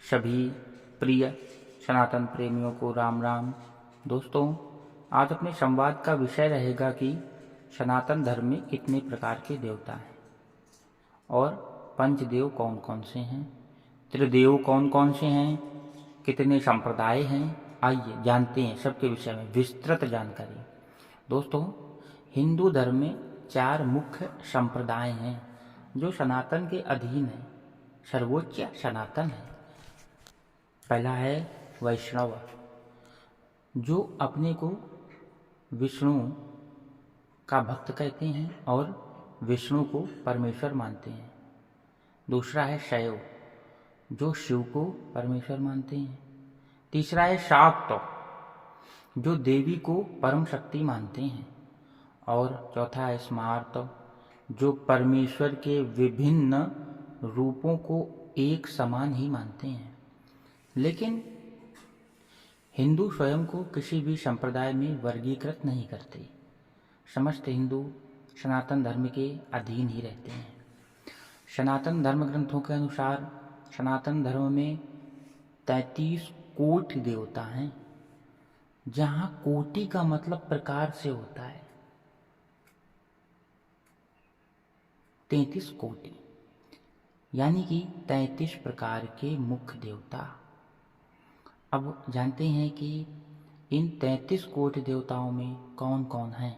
सभी प्रिय सनातन प्रेमियों को राम राम। दोस्तों, आज अपने संवाद का विषय रहेगा कि सनातन धर्म में कितने प्रकार के देवता हैं और पंचदेव कौन कौन से हैं, त्रिदेव कौन कौन से हैं, कितने संप्रदाय हैं। आइए जानते हैं सबके विषय में विस्तृत जानकारी। दोस्तों, हिंदू धर्म में 4 मुख्य संप्रदाय हैं जो सनातन के अधीन हैं, सर्वोच्च सनातन है। पहला है वैष्णव, जो अपने को विष्णु का भक्त कहते हैं और विष्णु को परमेश्वर मानते हैं। दूसरा है शैव, जो शिव को परमेश्वर मानते हैं। तीसरा है शाक्त, जो देवी को परम शक्ति मानते हैं। और चौथा है स्मार्त, जो परमेश्वर के विभिन्न रूपों को एक समान ही मानते हैं। लेकिन हिंदू स्वयं को किसी भी संप्रदाय में वर्गीकृत नहीं करते। समस्त हिंदू सनातन धर्म के अधीन ही रहते हैं। सनातन धर्म ग्रंथों के अनुसार सनातन धर्म में 33 कोटि देवता हैं, जहां कोटि का मतलब प्रकार से होता है। 33 कोटि यानी कि 33 प्रकार के मुख्य देवता। अब जानते हैं कि इन 33 कोटि देवताओं में कौन कौन हैं।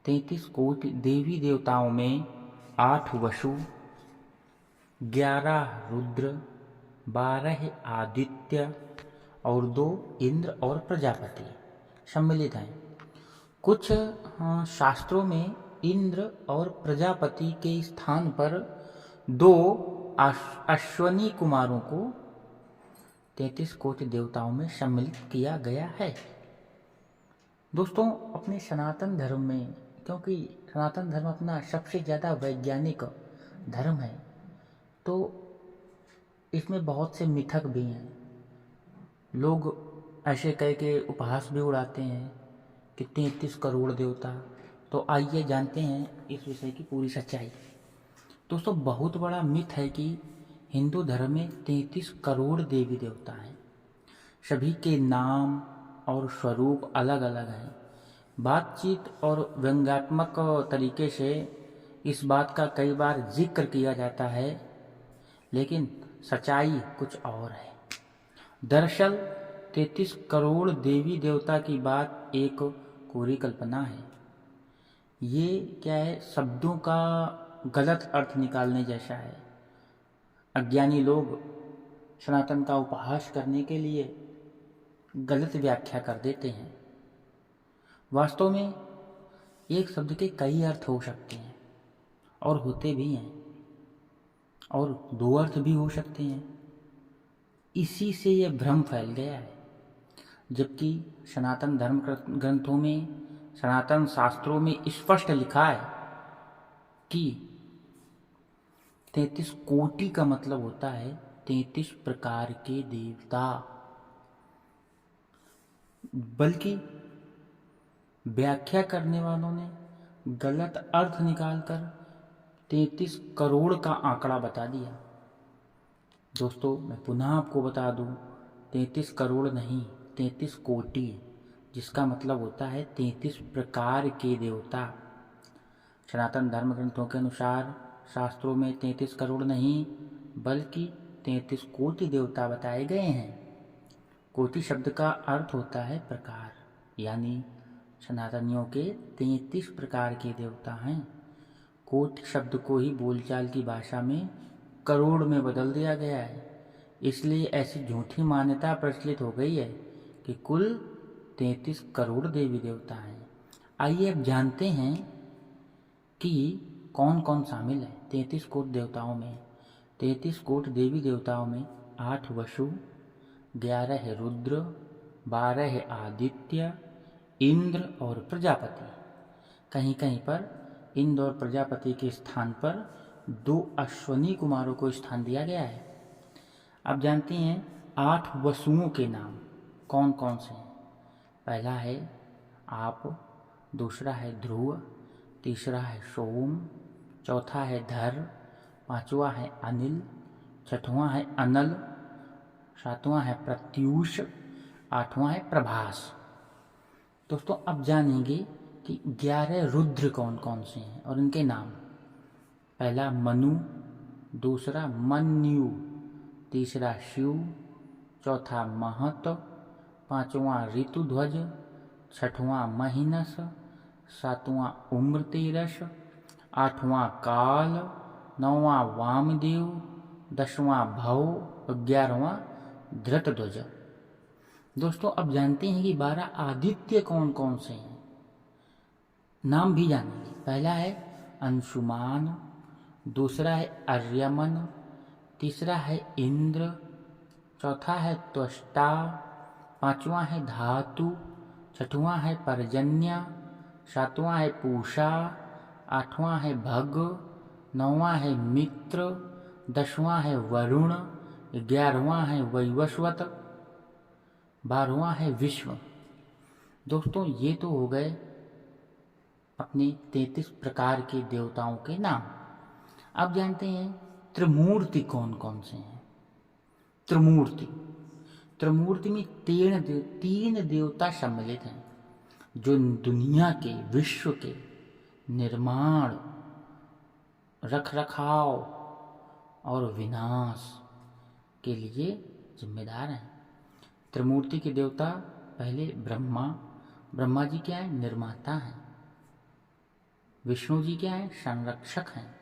33 कोटि देवी देवताओं में 8 वसु, 11 रुद्र, 12 आदित्य और 2 इंद्र और प्रजापति सम्मिलित हैं। कुछ शास्त्रों में इंद्र और प्रजापति के स्थान पर 2 अश्वनी कुमारों को 33 कोटि देवताओं में सम्मिलित किया गया है। दोस्तों, अपने सनातन धर्म में, क्योंकि सनातन धर्म अपना सबसे ज़्यादा वैज्ञानिक धर्म है, तो इसमें बहुत से मिथक भी हैं। लोग ऐसे कह के उपहास भी उड़ाते हैं कि 33 करोड़ देवता। तो आइए जानते हैं इस विषय की पूरी सच्चाई। दोस्तों, बहुत बड़ा मिथ है कि हिंदू धर्म में 33 करोड़ देवी देवता हैं। सभी के नाम और स्वरूप अलग अलग हैं। बातचीत और व्यंग्यात्मक तरीके से इस बात का कई बार जिक्र किया जाता है, लेकिन सच्चाई कुछ और है। दरअसल 33 करोड़ देवी देवता की बात एक कोरी कल्पना है। ये क्या है, शब्दों का गलत अर्थ निकालने जैसा है। अज्ञानी लोग सनातन का उपहास करने के लिए गलत व्याख्या कर देते हैं। वास्तव में एक शब्द के कई अर्थ हो सकते हैं और होते भी हैं, और 2 अर्थ भी हो सकते हैं। इसी से यह भ्रम फैल गया है। जबकि सनातन धर्म ग्रंथों में, सनातन शास्त्रों में स्पष्ट लिखा है कि 33 कोटि का मतलब होता है 33 प्रकार के देवता। बल्कि व्याख्या करने वालों ने गलत अर्थ निकालकर 33 करोड़ का आंकड़ा बता दिया। दोस्तों, मैं पुनः आपको बता दूं, 33 करोड़ नहीं, 33 कोटि, जिसका मतलब होता है 33 प्रकार के देवता। सनातन धर्म ग्रंथों के अनुसार शास्त्रों में 33 करोड़ नहीं बल्कि 33 कोटि देवता बताए गए हैं। कोटि शब्द का अर्थ होता है प्रकार, यानी सनातनियों के 33 प्रकार के देवता हैं। कोटि शब्द को ही बोलचाल की भाषा में करोड़ में बदल दिया गया है। इसलिए ऐसी झूठी मान्यता प्रचलित हो गई है कि कुल 33 करोड़ देवी देवता हैं। आइए अब जानते हैं कि कौन कौन शामिल है 33 कोटि देवताओं में। 33 कोटि देवी देवताओं में 8 वसु, 11 रुद्र, 12 आदित्य, इंद्र और प्रजापति। कहीं कहीं पर इंद्र और प्रजापति के स्थान पर 2 अश्वनी कुमारों को स्थान दिया गया है। अब जानते हैं 8 वसुओं के नाम कौन कौन से हैं। पहला है आप, दूसरा है ध्रुव, तीसरा है सोम, चौथा है धर, 5वां है अनिल, 6वां है अनल सातवां है प्रत्यूष, आठवां है प्रभास। दोस्तों अब जानेंगे कि 11 रुद्र कौन कौन से हैं और इनके नाम। पहला मनु, दूसरा मन्यु, तीसरा शिव, चौथा महत, पांचवां ऋतुध्वज, छठवां महिनस, सातवां उम्रतीरस, आठवां काल, नौवां वामदेव, 10वां भव और 11वां धृतध्वज। दोस्तों अब जानते हैं कि 12 आदित्य कौन कौन से हैं, नाम भी जानेंगे। पहला है अंशुमान, दूसरा है अर्यमन, तीसरा है इंद्र, चौथा है त्वष्टा, पांचवा है धातु, छठवां है पर्जन्य, सातवां है पूषा, आठवां है भग, नौवां है मित्र, 10वां है वरुण, 11वां है वैवस्वत, 12वां है विश्व। दोस्तों ये तो हो गए अपने 33 प्रकार के देवताओं के नाम। अब जानते हैं त्रिमूर्ति कौन कौन से हैं। त्रिमूर्ति में तीन देवता सम्मिलित हैं जो दुनिया के, विश्व के निर्माण, रखरखाव और विनाश के लिए जिम्मेदार हैं। त्रिमूर्ति के देवता पहले ब्रह्मा जी क्या है, निर्माता हैं। विष्णु जी क्या है, संरक्षक हैं।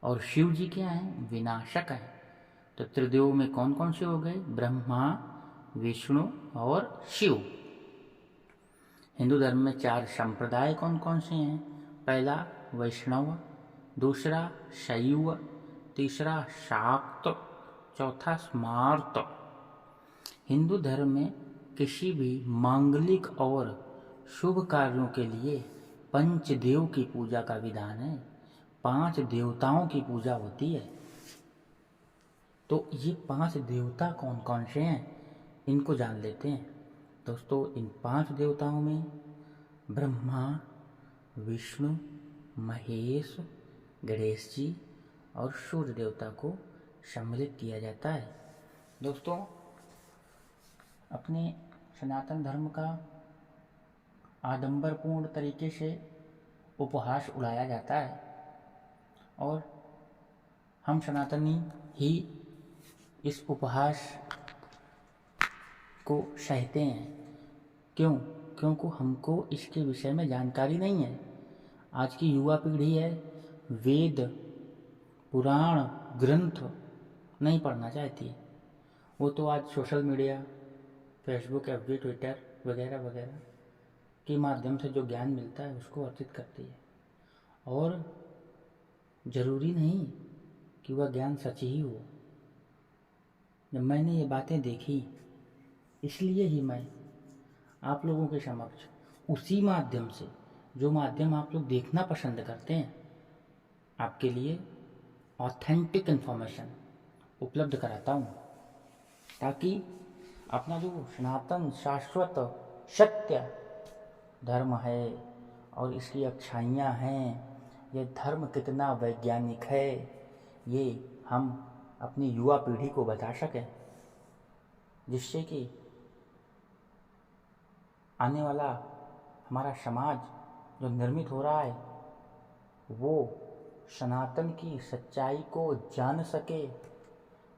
और शिव जी क्या है, विनाशक हैं। तो त्रिदेव में कौन कौन से हो गए, ब्रह्मा, विष्णु और शिव। हिंदू धर्म में 4 संप्रदाय कौन कौन से हैं। पहला वैष्णव, दूसरा शैव, तीसरा शाक्त, चौथा स्मार्त। हिंदू धर्म में किसी भी मांगलिक और शुभ कार्यों के लिए पंचदेव की पूजा का विधान है। 5 देवताओं की पूजा होती है। तो ये 5 देवता कौन कौन से हैं, इनको जान लेते हैं। दोस्तों इन 5 देवताओं में ब्रह्मा, विष्णु, महेश, गणेश जी और सूर्य देवता को सम्मिलित किया जाता है। दोस्तों अपने सनातन धर्म का आडंबरपूर्ण तरीके से उपहास उड़ाया जाता है और हम सनातनी ही इस उपहास को सहते हैं। क्योंकि हमको इसके विषय में जानकारी नहीं है। आज की युवा पीढ़ी है वेद, पुराण, ग्रंथ नहीं पढ़ना चाहती। वो तो आज social media, Facebook, FB, Twitter वगैरह वगैरह के माध्यम से जो ज्ञान मिलता है उसको अर्जित करती है। और ज़रूरी नहीं कि वह ज्ञान सच ही हो। जब मैंने ये बातें देखी इसलिए ही मैं आप लोगों के समक्ष उसी माध्यम से, जो माध्यम आप लोग देखना पसंद करते हैं, आपके लिए ऑथेंटिक इन्फॉर्मेशन उपलब्ध कराता हूँ, ताकि अपना जो सनातन शाश्वत सत्य धर्म है और इसकी अच्छाइयाँ हैं, ये धर्म कितना वैज्ञानिक है, ये हम अपनी युवा पीढ़ी को बता सकें, जिससे कि आने वाला हमारा समाज जो निर्मित हो रहा है वो सनातन की सच्चाई को जान सके।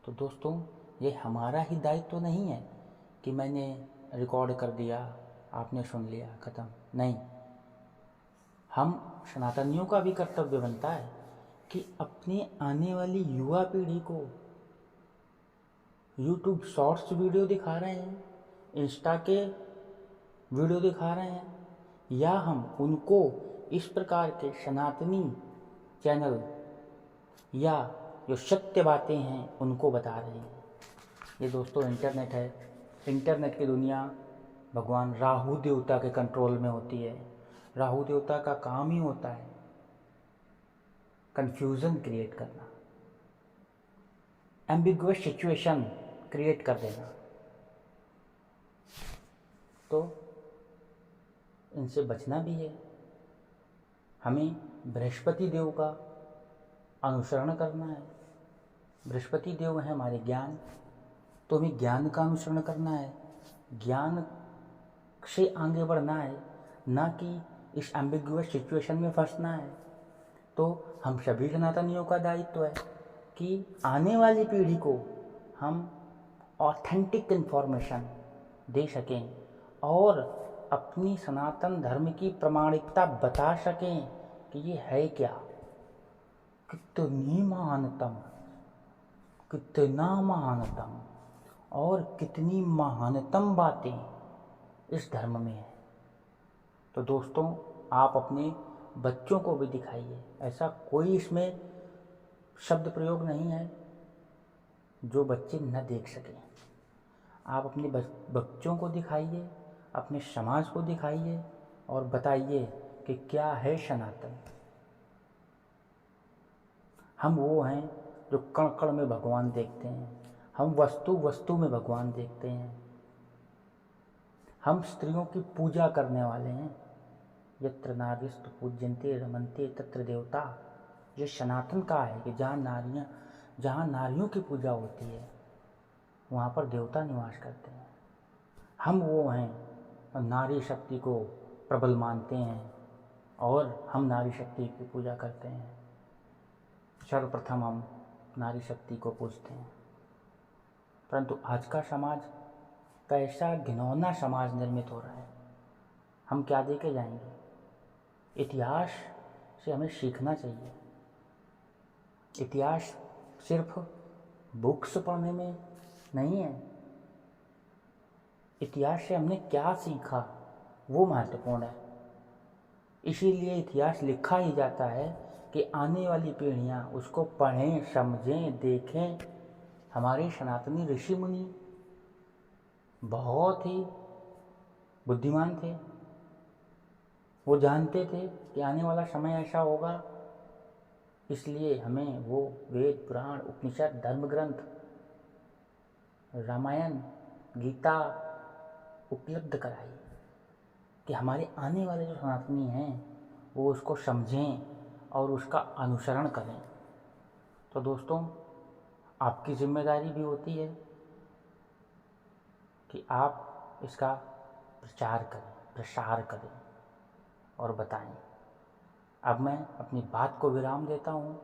तो दोस्तों ये हमारा ही दायित्व तो नहीं है कि मैंने रिकॉर्ड कर दिया, आपने सुन लिया, ख़त्म। नहीं, हम सनातनियों का भी कर्तव्य बनता है कि अपने आने वाली युवा पीढ़ी को YouTube शॉर्ट्स वीडियो दिखा रहे हैं, इंस्टा के वीडियो दिखा रहे हैं, या हम उनको इस प्रकार के सनातनी चैनल या जो सत्य बातें हैं उनको बता रहे हैं। ये दोस्तों इंटरनेट है। इंटरनेट की दुनिया भगवान राहु देवता के कंट्रोल में होती है। राहु देवता का काम ही होता है कंफ्यूजन क्रिएट करना, एम्बिगुअस सिचुएशन क्रिएट कर देना। तो इनसे बचना भी है। हमें बृहस्पति देव का अनुसरण करना है। बृहस्पति देव है हमारे ज्ञान, तो हमें ज्ञान का अनुसरण करना है, ज्ञान से आगे बढ़ना है, ना कि इस एम्बिगुअस सिचुएशन में फंसना है। तो हम सभी सनातनियों का दायित्व है कि आने वाली पीढ़ी को हम ऑथेंटिक इन्फॉर्मेशन दे सकें और अपनी सनातन धर्म की प्रामाणिकता बता सकें कि ये है क्या, कितनी महानतम, कितना महानतम और कितनी महानतम बातें इस धर्म में है। तो दोस्तों, आप अपने बच्चों को भी दिखाइए। ऐसा कोई इसमें शब्द प्रयोग नहीं है जो बच्चे न देख सकें। आप अपने बच्चों को दिखाइए, अपने समाज को दिखाइए और बताइए कि क्या है सनातन। हम वो हैं जो कण कण में भगवान देखते हैं, हम वस्तु वस्तु में भगवान देखते हैं, हम स्त्रियों की पूजा करने वाले हैं। यत्र नार्यस्तु पूज्यन्ते रमन्ते तत्र देवता। ये सनातन का है कि जहाँ नारियों की पूजा होती है वहाँ पर देवता निवास करते हैं। हम वो हैं नारी शक्ति को प्रबल मानते हैं और हम नारी शक्ति की पूजा करते हैं। सर्वप्रथम हम नारी शक्ति को पूजते हैं। परंतु आज का समाज कैसा घिनौना समाज निर्मित हो रहा है। हम क्या दे के जाएंगे? इतिहास से हमें सीखना चाहिए। इतिहास सिर्फ बुक्स पढ़ने में नहीं है, इतिहास से हमने क्या सीखा वो महत्वपूर्ण है। इसीलिए इतिहास लिखा ही जाता है कि आने वाली पीढ़ियाँ उसको पढ़ें, समझें, देखें। हमारे सनातनी ऋषि मुनि बहुत ही बुद्धिमान थे। वो जानते थे कि आने वाला समय ऐसा होगा, इसलिए हमें वो वेद, पुराण, उपनिषद, धर्म ग्रंथ, रामायण, गीता उपलब्ध कराई कि हमारे आने वाले जो सनातनी हैं वो उसको समझें और उसका अनुसरण करें। तो दोस्तों, आपकी जिम्मेदारी भी होती है कि आप इसका प्रचार करें, प्रसार करें और बताएं। अब मैं अपनी बात को विराम देता हूँ।